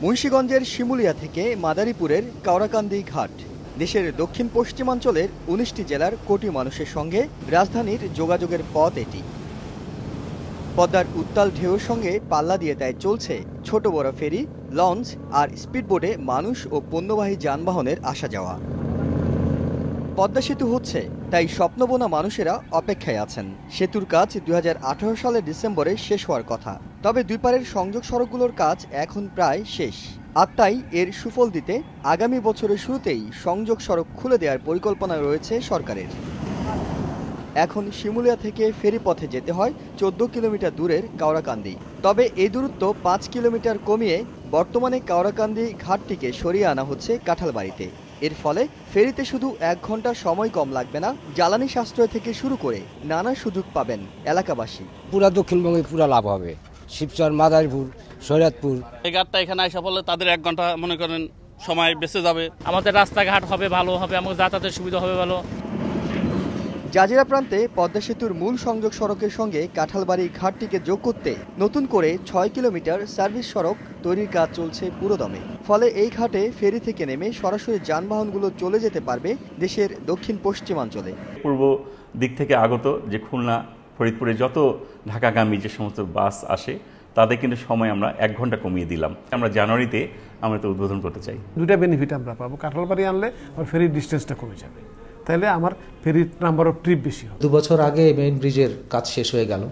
মুন্সিগঞ্জের শিমুলিয়া থেকে মাদারীপুরের কাওড়াকান্দি ঘাট দেশের দক্ষিণ পশ্চিমাঞ্চলের ১৯টি জেলার কোটি মানুষের সঙ্গে রাজধানীর যোগাযোগের পথ এটি। পদ্মার উত্তাল ঢেউয়ের সঙ্গে পাল্লা দিয়ে তাই চলছে ছোট বড় ফেরি, লঞ্চ আর স্পিডবোটে মানুষ ও পণ্যবাহী যানবাহনের আসা যাওয়া। পদ্মা সেতু হচ্ছে তাই স্বপ্নবোনা মানুষেরা অপেক্ষায় আছেন। সেতুর কাজ ২০১৮ সালের ডিসেম্বরে শেষ হওয়ার কথা, তবে দুই পারের সংযোগ সড়কগুলোর কাজ এখন প্রায় শেষ। আর তাই এর সুফল দিতে আগামী বছরের শুরুতেই সংযোগ সড়ক খুলে দেওয়ার পরিকল্পনা রয়েছে সরকারের। এখন শিমুলিয়া থেকে ফেরিপথে যেতে হয় ১৪ কিলোমিটার দূরের কাওড়াকান্দি। তবে এই দূরত্ব ৫ কিলোমিটার কমিয়ে বর্তমানে কাওড়াকান্দি ঘাটটিকে সরিয়ে আনা হচ্ছে কাঁঠালবাড়িতে। এর ফলে ফেরিতে শুধু ১ ঘন্টা সময় কম লাগবে না, জ্বালানি সাশ্রয় থেকে শুরু করে নানা সুযোগ পাবেন এলাকাবাসী। পুরা দক্ষিণবঙ্গে পুরা লাভ হবে। শিবচর, মাদারীপুর, শরীয়তপুর, এই ঘাটটা এখানে আসা ফলে তাদের ১ ঘন্টা মনে করেন সময় বেঁচে যাবে। আমাদের রাস্তাঘাট হবে ভালো হবে, আমাদের যাতায়াতের সুবিধা হবে ভালো। জাজিরা প্রান্তে পদ্মা সেতুর মূল সংযোগ সড়কের সঙ্গে কাঁঠালবাড়ি ঘাটটিকে যোগ করতে নতুন করে ৬ কিলোমিটার সার্ভিস সড়ক তৈরির কাজ চলছে পুরোদমে। ফলে এই ঘাটে ফেরি থেকে নেমে সরাসরি যানবাহনগুলো চলে যেতে পারবে দেশের দক্ষিণ পশ্চিমাঞ্চলে। পূর্ব দিক থেকে আগত যে খুলনা, ফরিদপুরে যত ঢাকাগামী যে সমস্ত বাস আসে তাদের কিন্তু সময় আমরা ১ ঘন্টা কমিয়ে দিলাম। আমরা জানুয়ারিতে আমরা তো উদ্বোধন করতে চাই। দুটা বেনিফিট আমরা পাবো। কাঁঠালবাড়ি আনলে আমার ফেরির ডিস্টেন্সটা কমে যাবে, তাহলে আমার ফেরির নাম্বার অফ ট্রিপ বেশি হবে। ২ বছর আগে মেইন ব্রিজের কাজ শেষ হয়ে গেল,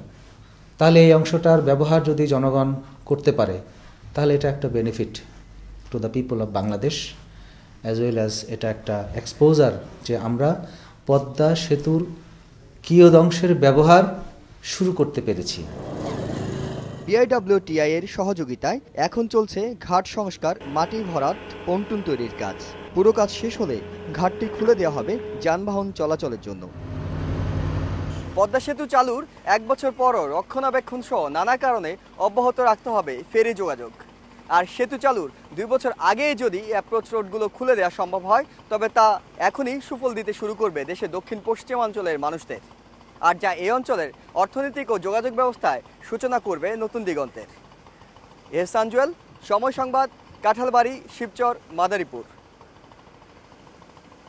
তাহলে এই অংশটার ব্যবহার যদি জনগণ করতে পারে তাহলে এটা একটা benefit to the people of Bangladesh, as well as এটা একটা এক্সপোজার যে আমরা পদ্মা সেতুর কিয়দংশের ব্যবহার শুরু করতে পেরেছি। বিআইডব্লিউটিআই এর সহযোগিতায় এখন চলছে ঘাট সংস্কার, মাটি ভরাট, পন্টুন তৈরির কাজ। পুরো কাজ শেষ হলে ঘাটটি খুলে দেওয়া হবে যানবাহন চলাচলের জন্য। পদ্মা সেতু চালুর ১ বছর পরও রক্ষণাবেক্ষণ সহ নানা কারণে অব্যাহত রাখতে হবে ফেরি যোগাযোগ। আর সেতু চালুর ২ বছর আগেই যদি অ্যাপ্রোচ রোডগুলো খুলে দেওয়া সম্ভব হয়, তবে তা এখনই সুফল দিতে শুরু করবে দেশের দক্ষিণ পশ্চিমাঞ্চলের মানুষদের। আর যা এই অঞ্চলের অর্থনৈতিক ও যোগাযোগ ব্যবস্থায় সূচনা করবে নতুন দিগন্তের। এহসান জুয়েল, সময় সংবাদ, কাঁঠালবাড়ি, শিবচর, মাদারীপুর।